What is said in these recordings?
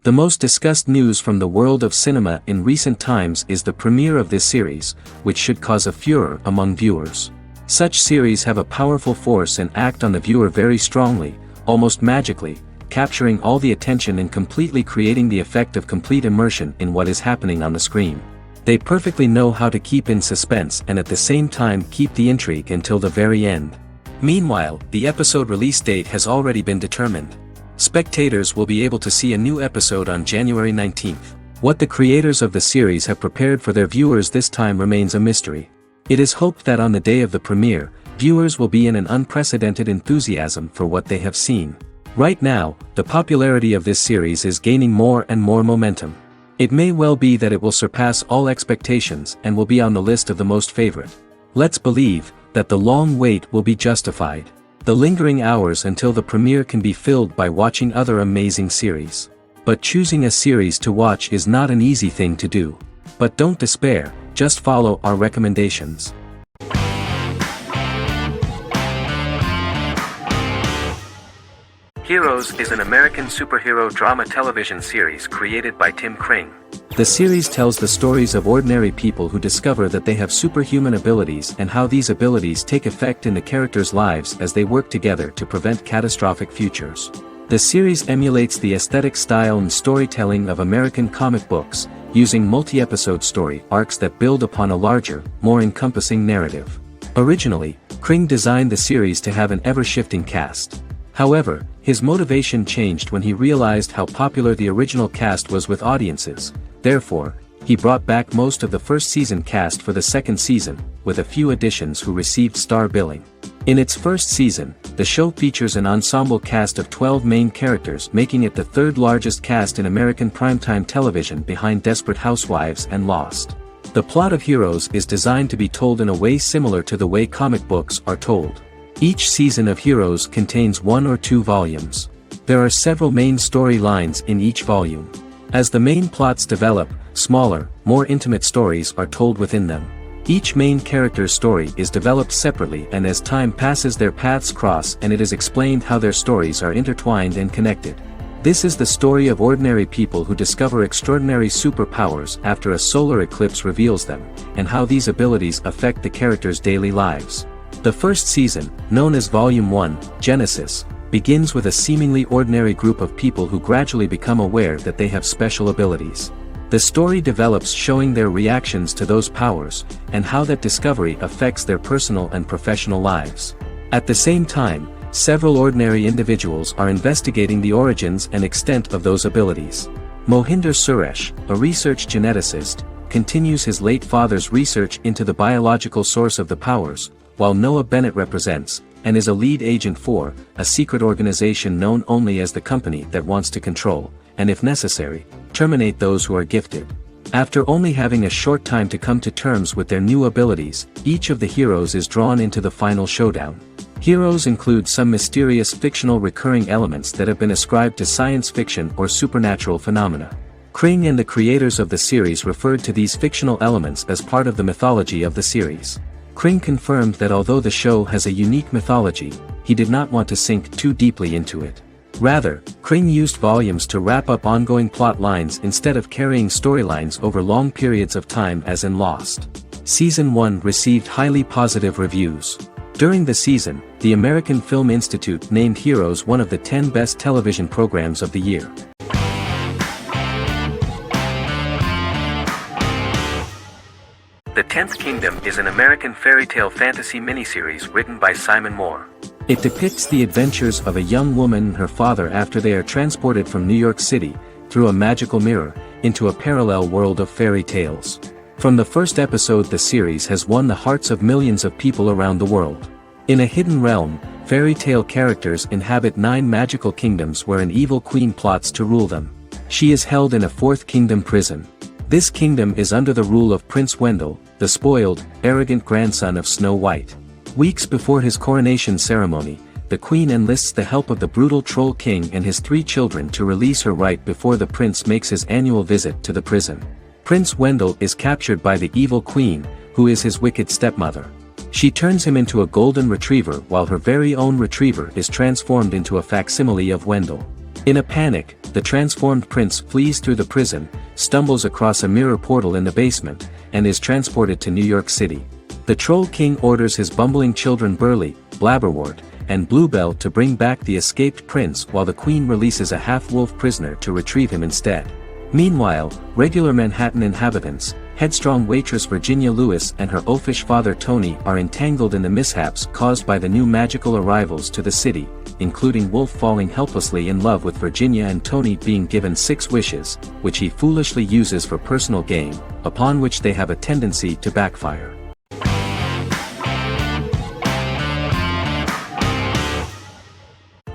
The most discussed news from the world of cinema in recent times is the premiere of this series, which should cause a furor among viewers. Such series have a powerful force and act on the viewer very strongly, almost magically, capturing all the attention and completely creating the effect of complete immersion in what is happening on the screen. They perfectly know how to keep in suspense and at the same time keep the intrigue until the very end. Meanwhile, the episode release date has already been determined. Spectators will be able to see a new episode on January 19th. What the creators of the series have prepared for their viewers this time remains a mystery. It is hoped that on the day of the premiere, viewers will be in an unprecedented enthusiasm for what they have seen. Right now, the popularity of this series is gaining more and more momentum. It may well be that it will surpass all expectations and will be on the list of the most favorite. Let's believe that the long wait will be justified. The lingering hours until the premiere can be filled by watching other amazing series. But choosing a series to watch is not an easy thing to do. But don't despair, just follow our recommendations. Heroes is an American superhero drama television series created by Tim Kring. The series tells the stories of ordinary people who discover that they have superhuman abilities and how these abilities take effect in the characters' lives as they work together to prevent catastrophic futures. The series emulates the aesthetic style and storytelling of American comic books, using multi-episode story arcs that build upon a larger, more encompassing narrative. Originally, Kring designed the series to have an ever-shifting cast. However, his motivation changed when he realized how popular the original cast was with audiences. Therefore, he brought back most of the first season cast for the second season, with a few additions who received star billing. In its first season, the show features an ensemble cast of 12 main characters, making it the third largest cast in American primetime television behind Desperate Housewives and Lost. The plot of Heroes is designed to be told in a way similar to the way comic books are told. Each season of Heroes contains 1 or 2 volumes. There are several main storylines in each volume. As the main plots develop, smaller, more intimate stories are told within them. Each main character's story is developed separately, and as time passes their paths cross and it is explained how their stories are intertwined and connected. This is the story of ordinary people who discover extraordinary superpowers after a solar eclipse reveals them, and how these abilities affect the characters' daily lives. The first season, known as Volume 1, Genesis, begins with a seemingly ordinary group of people who gradually become aware that they have special abilities. The story develops showing their reactions to those powers, and how that discovery affects their personal and professional lives. At the same time, several ordinary individuals are investigating the origins and extent of those abilities. Mohinder Suresh, a research geneticist, continues his late father's research into the biological source of the powers, while Noah Bennett represents, and is a lead agent for, a secret organization known only as the company that wants to control, and if necessary, terminate those who are gifted. After only having a short time to come to terms with their new abilities, each of the heroes is drawn into the final showdown. Heroes include some mysterious fictional recurring elements that have been ascribed to science fiction or supernatural phenomena. Kring and the creators of the series referred to these fictional elements as part of the mythology of the series. Kring confirmed that although the show has a unique mythology, he did not want to sink too deeply into it. Rather, Kring used volumes to wrap up ongoing plot lines instead of carrying storylines over long periods of time as in Lost. Season 1 received highly positive reviews. During the season, the American Film Institute named Heroes one of the 10 best television programs of the year. The 10th Kingdom is an American fairy tale fantasy miniseries written by Simon Moore. It depicts the adventures of a young woman and her father after they are transported from New York City, through a magical mirror, into a parallel world of fairy tales. From the first episode, the series has won the hearts of millions of people around the world. In a hidden realm, fairy tale characters inhabit 9 magical kingdoms where an evil queen plots to rule them. She is held in a 4th kingdom prison. This kingdom is under the rule of Prince Wendell, the spoiled, arrogant grandson of Snow White. Weeks before his coronation ceremony, the queen enlists the help of the brutal Troll King and his 3 children to release her right before the prince makes his annual visit to the prison. Prince Wendell is captured by the evil queen, who is his wicked stepmother. She turns him into a golden retriever while her very own retriever is transformed into a facsimile of Wendell. In a panic, the transformed prince flees through the prison, stumbles across a mirror portal in the basement, and is transported to New York City. The Troll King orders his bumbling children Burly, Blabberwort, and Bluebell to bring back the escaped prince while the queen releases a half-wolf prisoner to retrieve him instead. Meanwhile, regular Manhattan inhabitants, headstrong waitress Virginia Lewis and her oafish father Tony are entangled in the mishaps caused by the new magical arrivals to the city, including Wolf falling helplessly in love with Virginia and Tony being given 6 wishes, which he foolishly uses for personal gain, upon which they have a tendency to backfire.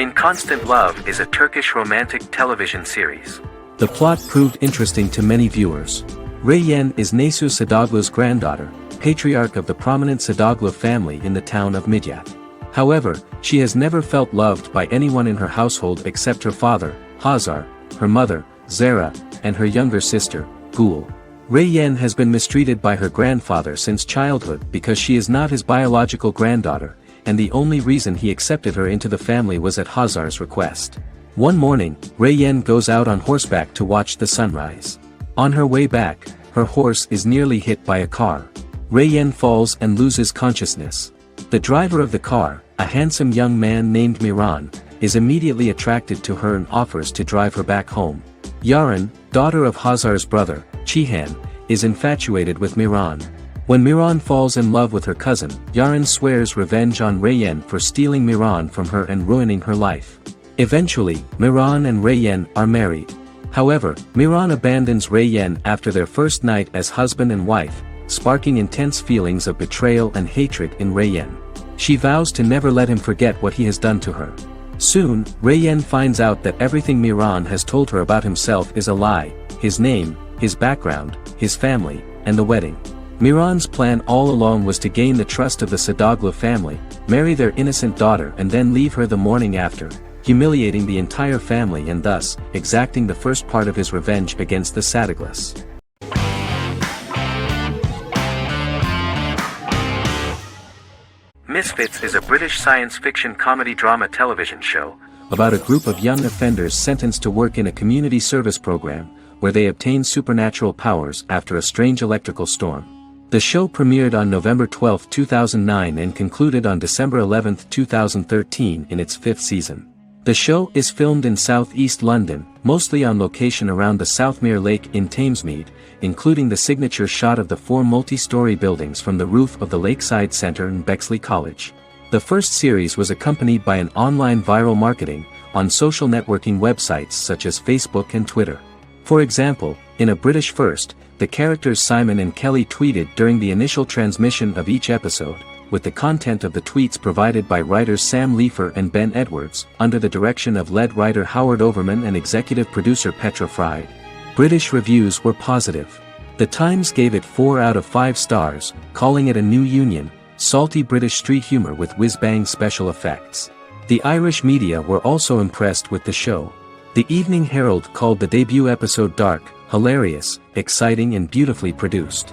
In Constant Love is a Turkish romantic television series. The plot proved interesting to many viewers. Reyyen is Nesu Sadoglu's granddaughter, patriarch of the prominent Sadoglu family in the town of Midyat. However, she has never felt loved by anyone in her household except her father, Hazar, her mother, Zara, and her younger sister, Gul. Reyyen has been mistreated by her grandfather since childhood because she is not his biological granddaughter, and the only reason he accepted her into the family was at Hazar's request. One morning, Reyyen goes out on horseback to watch the sunrise. On her way back, her horse is nearly hit by a car. Reyyen falls and loses consciousness. The driver of the car, a handsome young man named Miran, is immediately attracted to her and offers to drive her back home. Yaren, daughter of Hazar's brother, Chihan, is infatuated with Miran. When Miran falls in love with her cousin, Yaren swears revenge on Reyyen for stealing Miran from her and ruining her life. Eventually, Miran and Reyyen are married. However, Miran abandons Reyyen after their first night as husband and wife, sparking intense feelings of betrayal and hatred in Reyyen. She vows to never let him forget what he has done to her. Soon, Reyyen finds out that everything Miran has told her about himself is a lie: his name, his background, his family, and the wedding. Miran's plan all along was to gain the trust of the Sadoglu family, marry their innocent daughter and then leave her the morning after, humiliating the entire family and thus, exacting the first part of his revenge against the Sadoglus. Misfits is a British science fiction comedy drama television show about a group of young offenders sentenced to work in a community service program, where they obtain supernatural powers after a strange electrical storm. The show premiered on November 12, 2009 and concluded on December 11, 2013 in its 5th season. The show is filmed in southeast London, mostly on location around the Southmere Lake in Thamesmead, including the signature shot of the 4 multi-story buildings from the roof of the Lakeside Centre in Bexley College. The first series was accompanied by an online viral marketing on social networking websites such as Facebook and Twitter. For example, in a British first, the characters Simon and Kelly tweeted during the initial transmission of each episode, with the content of the tweets provided by writers Sam Leifer and Ben Edwards, under the direction of lead writer Howard Overman and executive producer Petra Fried. British reviews were positive. The Times gave it 4 out of 5 stars, calling it a new union, salty British street humor with whiz-bang special effects. The Irish media were also impressed with the show. The Evening Herald called the debut episode dark, hilarious, exciting and beautifully produced.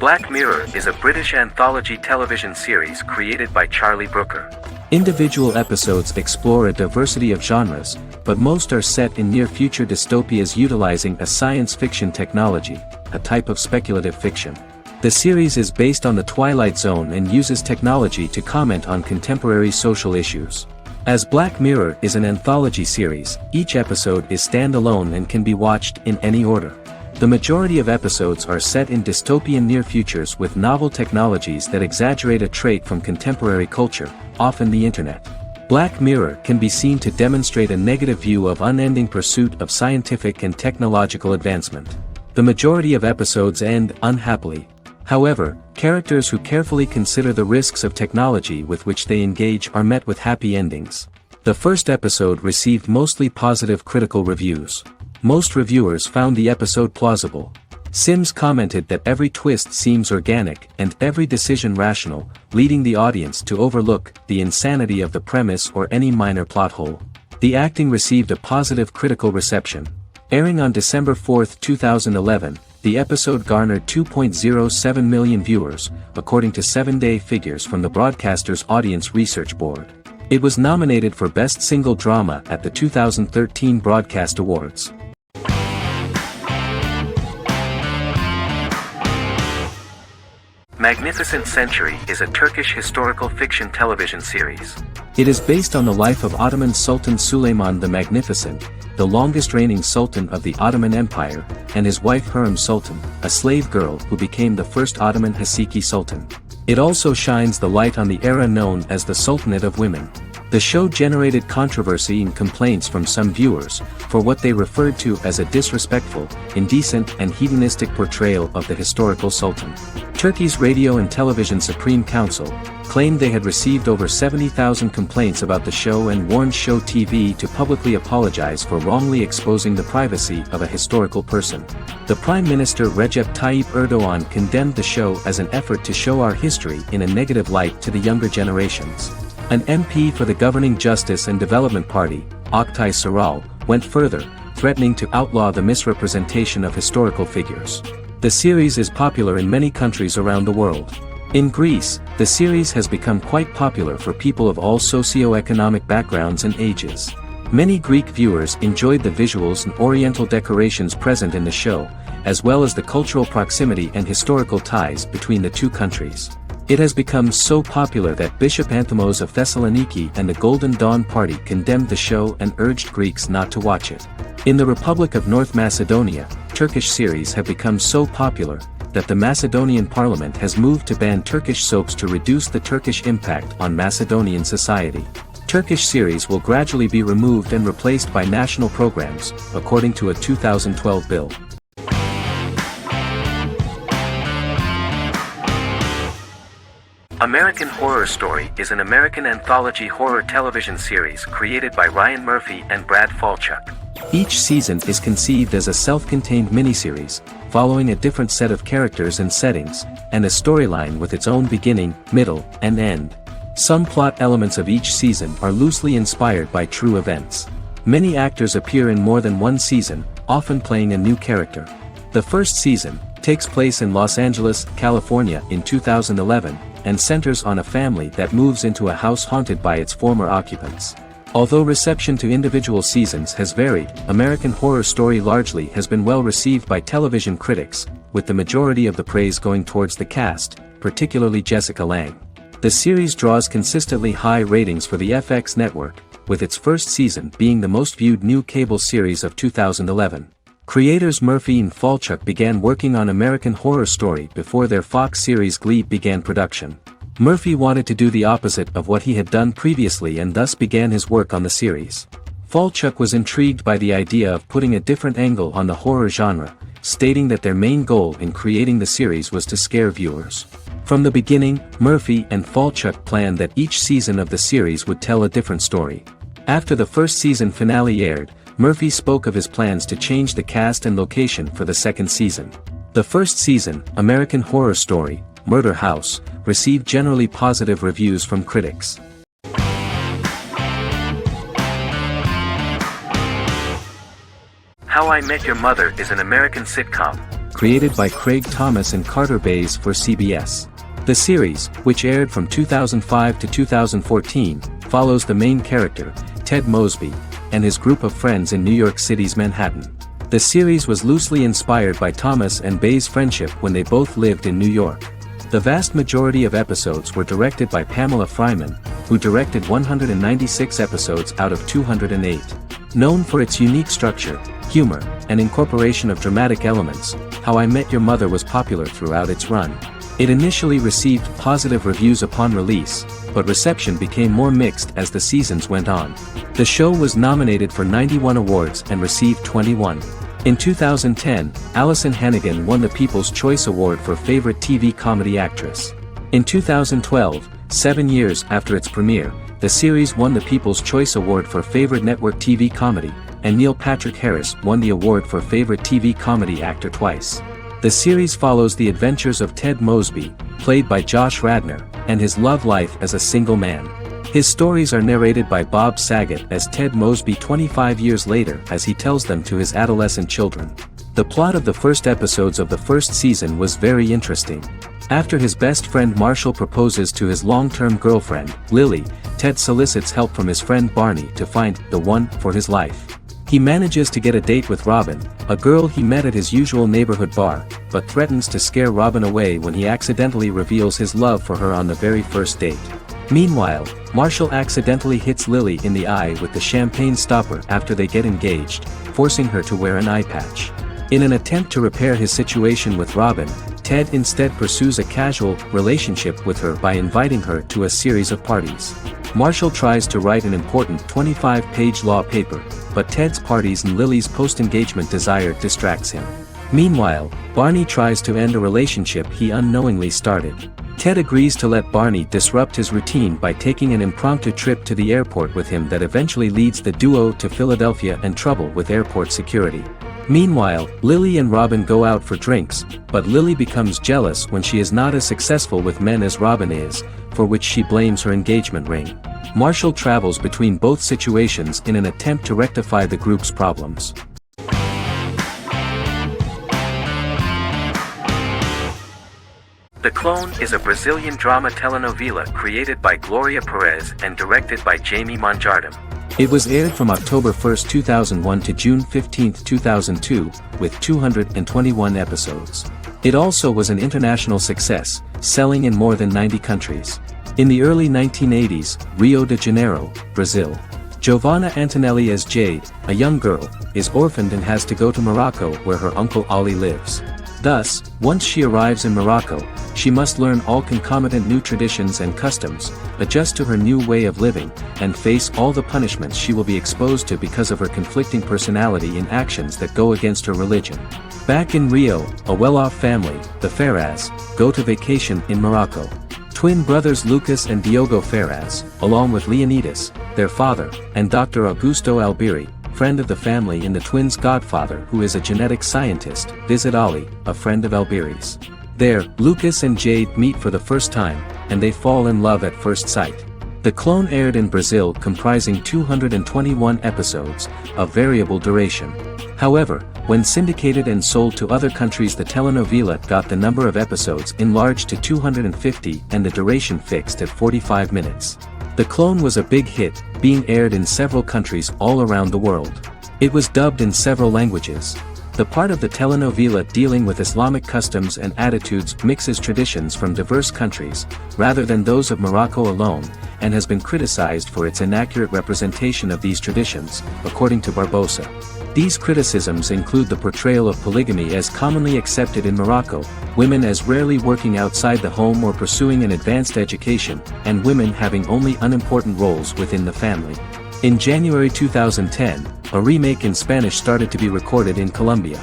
Black Mirror is a British anthology television series created by Charlie Brooker. Individual episodes explore a diversity of genres, but most are set in near-future dystopias utilizing a science fiction technology, a type of speculative fiction. The series is based on the Twilight Zone and uses technology to comment on contemporary social issues. As Black Mirror is an anthology series, each episode is standalone and can be watched in any order. The majority of episodes are set in dystopian near futures with novel technologies that exaggerate a trait from contemporary culture, often the internet. Black Mirror can be seen to demonstrate a negative view of unending pursuit of scientific and technological advancement. The majority of episodes end unhappily. However, characters who carefully consider the risks of technology with which they engage are met with happy endings. The first episode received mostly positive critical reviews. Most reviewers found the episode plausible. Sims commented that every twist seems organic and every decision rational, leading the audience to overlook the insanity of the premise or any minor plot hole. The acting received a positive critical reception. Airing on December 4, 2011, The episode garnered 2.07 million viewers, according to 7-day figures from the broadcaster's Audience Research Board. It was nominated for Best Single Drama at the 2013 Broadcast Awards. Magnificent Century is a Turkish historical fiction television series. It is based on the life of Ottoman Sultan Süleyman the Magnificent, the longest reigning sultan of the Ottoman Empire, and his wife Hürrem Sultan, a slave girl who became the first Ottoman Haseki Sultan. It also shines the light on the era known as the Sultanate of Women. The show generated controversy and complaints from some viewers, for what they referred to as a disrespectful, indecent and hedonistic portrayal of the historical sultan. Turkey's Radio and Television Supreme Council claimed they had received over 70,000 complaints about the show and warned Show TV to publicly apologize for wrongly exposing the privacy of a historical person. The Prime Minister Recep Tayyip Erdoğan condemned the show as an effort to show our history in a negative light to the younger generations. An MP for the governing Justice and Development Party, Oktay Saral, went further, threatening to outlaw the misrepresentation of historical figures. The series is popular in many countries around the world. In Greece, the series has become quite popular for people of all socio-economic backgrounds and ages. Many Greek viewers enjoyed the visuals and oriental decorations present in the show, as well as the cultural proximity and historical ties between the two countries. It has become so popular that Bishop Anthimos of Thessaloniki and the Golden Dawn Party condemned the show and urged Greeks not to watch it. In the Republic of North Macedonia, Turkish series have become so popular that the Macedonian parliament has moved to ban Turkish soaps to reduce the Turkish impact on Macedonian society. Turkish series will gradually be removed and replaced by national programs, according to a 2012 bill. American Horror Story is an American anthology horror television series created by Ryan Murphy and Brad Falchuk. Each season is conceived as a self-contained miniseries, following a different set of characters and settings, and a storyline with its own beginning, middle, and end. Some plot elements of each season are loosely inspired by true events. Many actors appear in more than one season, often playing a new character. The first season takes place in Los Angeles, California in 2011, and centers on a family that moves into a house haunted by its former occupants. Although reception to individual seasons has varied, American Horror Story largely has been well received by television critics, with the majority of the praise going towards the cast, particularly Jessica Lange. The series draws consistently high ratings for the FX network, with its first season being the most viewed new cable series of 2011. Creators Murphy and Falchuk began working on American Horror Story before their Fox series Glee began production. Murphy wanted to do the opposite of what he had done previously and thus began his work on the series. Falchuk was intrigued by the idea of putting a different angle on the horror genre, stating that their main goal in creating the series was to scare viewers. From the beginning, Murphy and Falchuk planned that each season of the series would tell a different story. After the first season finale aired, Murphy spoke of his plans to change the cast and location for the second season. The first season, American Horror Story, Murder House, received generally positive reviews from critics. How I Met Your Mother is an American sitcom. Created by Craig Thomas and Carter Bays for CBS. The series, which aired from 2005 to 2014, follows the main character, Ted Mosby, and his group of friends in New York City's Manhattan. The series was loosely inspired by Thomas and Bay's friendship when they both lived in New York. The vast majority of episodes were directed by Pamela Fryman, who directed 196 episodes out of 208. Known for its unique structure, humor, and incorporation of dramatic elements, How I Met Your Mother was popular throughout its run. It initially received positive reviews upon release, but reception became more mixed as the seasons went on. The show was nominated for 91 awards and received 21. In 2010, Allison Hannigan won the People's Choice Award for Favorite TV Comedy Actress. In 2012, 7 years after its premiere, the series won the People's Choice Award for Favorite Network TV Comedy, and Neil Patrick Harris won the award for Favorite TV Comedy Actor twice. The series follows the adventures of Ted Mosby, played by Josh Radnor, and his love life as a single man. His stories are narrated by Bob Saget as Ted Mosby 25 years later as he tells them to his adolescent children. The plot of the first episodes of the first season was very interesting. After his best friend Marshall proposes to his long-term girlfriend, Lily, Ted solicits help from his friend Barney to find the one for his life. He manages to get a date with Robin, a girl he met at his usual neighborhood bar, but threatens to scare Robin away when he accidentally reveals his love for her on the very first date. Meanwhile, Marshall accidentally hits Lily in the eye with the champagne stopper after they get engaged, forcing her to wear an eye patch. In an attempt to repair his situation with Robin, Ted instead pursues a casual relationship with her by inviting her to a series of parties. Marshall tries to write an important 25-page law paper, but Ted's parties and Lily's post-engagement desire distracts him. Meanwhile, Barney tries to end a relationship he unknowingly started. Ted agrees to let Barney disrupt his routine by taking an impromptu trip to the airport with him that eventually leads the duo to Philadelphia and trouble with airport security. Meanwhile, Lily and Robin go out for drinks, but Lily becomes jealous when she is not as successful with men as Robin is, for which she blames her engagement ring. Marshall travels between both situations in an attempt to rectify the group's problems. The Clone is a Brazilian drama telenovela created by Gloria Perez and directed by Jamie Monjardim. It was aired from October 1, 2001 to June 15, 2002, with 221 episodes. It also was an international success, selling in more than 90 countries. In the early 1980s, Rio de Janeiro, Brazil. Giovanna Antonelli as Jade, a young girl, is orphaned and has to go to Morocco where her uncle Ali lives. Thus, once she arrives in Morocco, she must learn all concomitant new traditions and customs, adjust to her new way of living, and face all the punishments she will be exposed to because of her conflicting personality and actions that go against her religion. Back in Rio, a well-off family, the Ferraz, go to vacation in Morocco. Twin brothers Lucas and Diogo Ferraz, along with Leonidas, their father, and Dr. Augusto Alberi, friend of the family and the twins' godfather who is a genetic scientist, visit Ali, a friend of Alberi's. There, Lucas and Jade meet for the first time, and they fall in love at first sight. The Clone aired in Brazil comprising 221 episodes, of variable duration. However, when syndicated and sold to other countries, the telenovela got the number of episodes enlarged to 250 and the duration fixed at 45 minutes. The Clone was a big hit, being aired in several countries all around the world. It was dubbed in several languages. The part of the telenovela dealing with Islamic customs and attitudes mixes traditions from diverse countries, rather than those of Morocco alone, and has been criticized for its inaccurate representation of these traditions, according to Barbosa. These criticisms include the portrayal of polygamy as commonly accepted in Morocco, women as rarely working outside the home or pursuing an advanced education, and women having only unimportant roles within the family. In January 2010, a remake in Spanish started to be recorded in Colombia.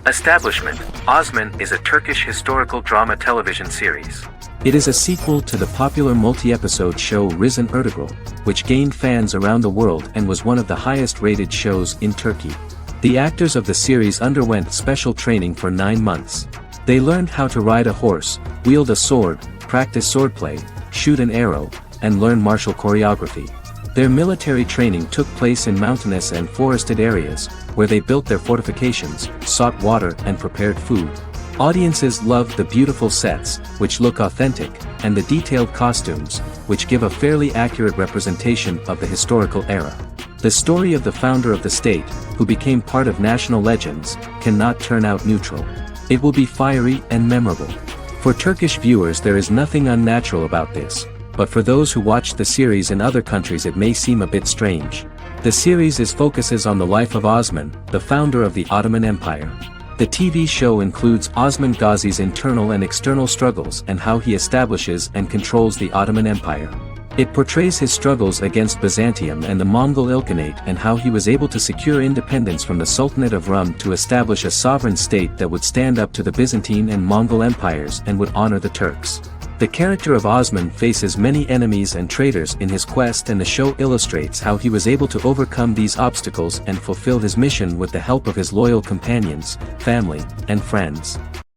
Establishment: Osman is a Turkish historical drama television series. It is a sequel to the popular multi-episode show Risen Ertugrul, which gained fans around the world and was one of the highest-rated shows in Turkey. The actors of the series underwent special training for 9 months. They learned how to ride a horse, wield a sword, practice swordplay, shoot an arrow, and learn martial choreography. Their military training took place in mountainous and forested areas, where they built their fortifications, sought water and prepared food. Audiences loved the beautiful sets, which look authentic, and the detailed costumes, which give a fairly accurate representation of the historical era. The story of the founder of the state, who became part of national legends, cannot turn out neutral. It will be fiery and memorable. For Turkish viewers, there is nothing unnatural about this, but for those who watch the series in other countries it may seem a bit strange. The series focuses on the life of Osman, the founder of the Ottoman Empire. The TV show includes Osman Ghazi's internal and external struggles and how he establishes and controls the Ottoman Empire. It portrays his struggles against Byzantium and the Mongol Ilkhanate and how he was able to secure independence from the Sultanate of Rum to establish a sovereign state that would stand up to the Byzantine and Mongol empires and would honor the Turks. The character of Osman faces many enemies and traitors in his quest, and the show illustrates how he was able to overcome these obstacles and fulfill his mission with the help of his loyal companions, family, and friends.